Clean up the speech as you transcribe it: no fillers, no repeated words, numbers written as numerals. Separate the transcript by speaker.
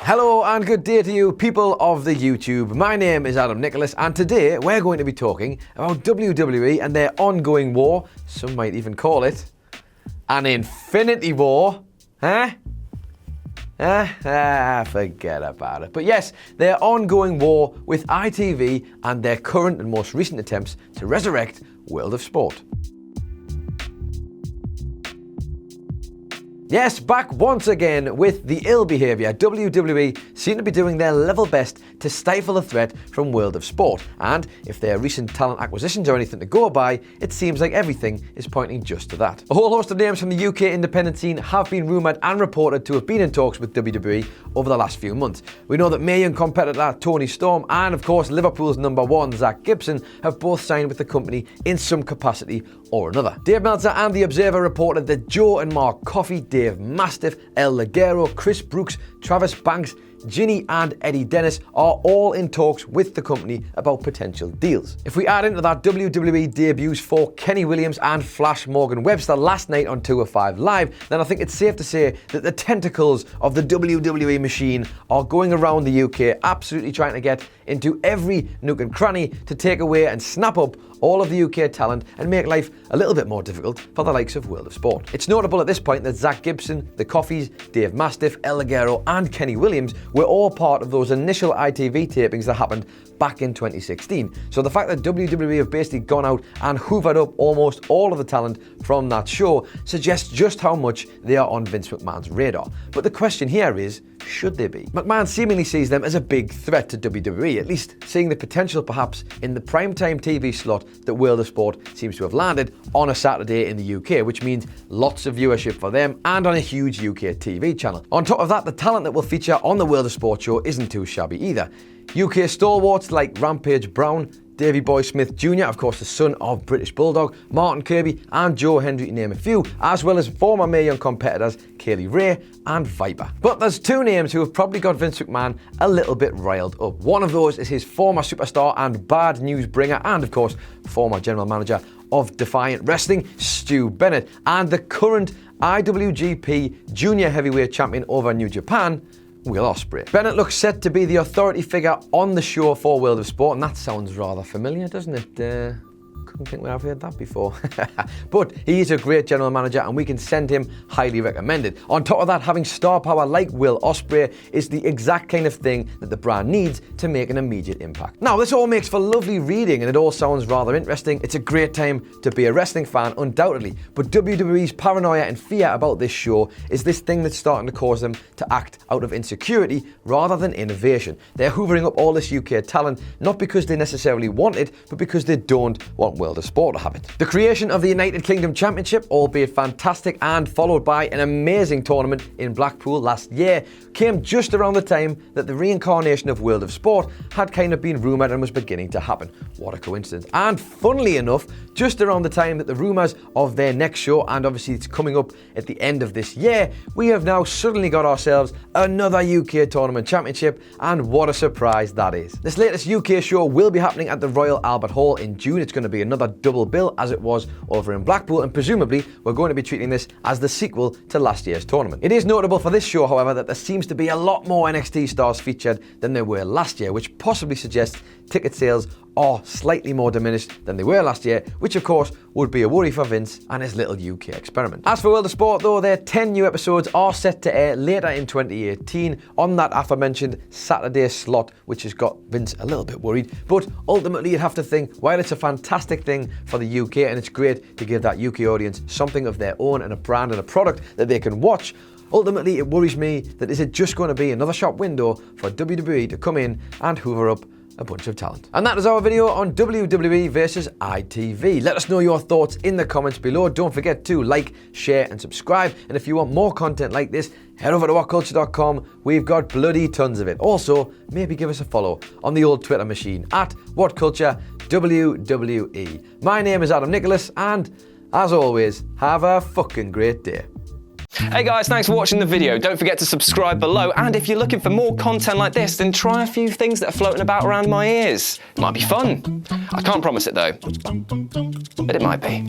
Speaker 1: Hello and good day to you people of the YouTube. My name is Adam Nicholas and today we're going to be talking about WWE and their ongoing war. Some might even call it an Infinity War. Forget about it. But yes, their ongoing war with ITV and their current and most recent attempts to resurrect World of Sport. Yes, back once again with the ill behaviour. WWE seem to be doing their level best to stifle the threat from World of Sport. And if their recent talent acquisitions are anything to go by, it seems like everything is pointing just to that. A whole host of names from the UK independent scene have been rumoured and reported to have been in talks with WWE over the last few months. We know that Mae Young competitor Toni Storm and of course Liverpool's #1 Zach Gibson have both signed with the company in some capacity or another. Dave Meltzer and The Observer reported that Joe and Mark Coffey, Dave Mastiff, El Ligero, Chris Brooks, Travis Banks, Ginny and Eddie Dennis are all in talks with the company about potential deals. If we add into that WWE debuts for Kenny Williams and Flash Morgan Webster last night on 205 Live, then I think it's safe to say that the tentacles of the WWE machine are going around the UK, absolutely trying to get into every nook and cranny to take away and snap up all of the UK talent and make life a little bit more difficult for the likes of World of Sport. It's notable at this point that Zach Gibson, the Coffeys, Dave Mastiff, El Ligero and Kenny Williams were all part of those initial ITV tapings that happened back in 2016. So the fact that WWE have basically gone out and hoovered up almost all of the talent from that show suggests just how much they are on Vince McMahon's radar. But the question here is, should they be? McMahon seemingly sees them as a big threat to WWE, at least seeing the potential perhaps in the primetime TV slot that World of Sport seems to have landed on a Saturday in the UK, which means lots of viewership for them and on a huge UK TV channel. On top of that, the talent that will feature on the World of Sport show isn't too shabby either. UK stalwarts like Rampage Brown, Davey Boy Smith Jr., of course the son of British Bulldog, Martin Kirby and Joe Hendry to name a few, as well as former Mae Young competitors Kaylee Ray and Viper. But there's two names who have probably got Vince McMahon a little bit riled up. One of those is his former superstar and bad news bringer and of course former general manager of Defiant Wrestling, Stu Bennett, and the current IWGP Junior Heavyweight Champion over New Japan, Will Ospreay. Bennett looks set to be the authority figure on the show for World of Sport, and that sounds rather familiar, doesn't it? Couldn't think we have heard that before. But he is a great general manager and we can send him highly recommended. On top of that, having star power like Will Ospreay is the exact kind of thing that the brand needs to make an immediate impact. Now, this all makes for lovely reading and it all sounds rather interesting. It's a great time to be a wrestling fan, undoubtedly. But WWE's paranoia and fear about this show is this thing that's starting to cause them to act out of insecurity rather than innovation. They're hoovering up all this UK talent, not because they necessarily want it, but because they don't want World of Sport to have it. The creation of the United Kingdom Championship, albeit fantastic and followed by an amazing tournament in Blackpool last year, came just around the time that the reincarnation of World of Sport had kind of been rumoured and was beginning to happen. What a coincidence. And funnily enough, just around the time that the rumours of their next show, and obviously it's coming up at the end of this year, we have now suddenly got ourselves another UK Tournament Championship, and what a surprise that is. This latest UK show will be happening at the Royal Albert Hall in June. It's going to be another double bill as it was over in Blackpool, and presumably we're going to be treating this as the sequel to last year's tournament. It is notable for this show, however, that there seems to be a lot more NXT stars featured than there were last year, which possibly suggests ticket sales are slightly more diminished than they were last year, which of course would be a worry for Vince and his little UK experiment. As for World of Sport though, their 10 new episodes are set to air later in 2018 on that aforementioned Saturday slot, which has got Vince a little bit worried. But ultimately you'd have to think, while it's a fantastic thing for the UK and it's great to give that UK audience something of their own and a brand and a product that they can watch, ultimately it worries me that is it just going to be another shop window for WWE to come in and hoover up a bunch of talent. And that is our video on WWE versus ITV. Let us know your thoughts in the comments below. Don't forget to like, share and subscribe. And if you want more content like this, head over to whatculture.com. We've got bloody tons of it. Also, maybe give us a follow on the old Twitter machine at WhatCultureWWE. My name is Adam Nicholas and as always, have a fucking great day.
Speaker 2: Hey guys, thanks for watching the video. Don't forget to subscribe below, and if you're looking for more content like this, then try a few things that are floating about around my ears. Might be fun. I can't promise it though, but it might be.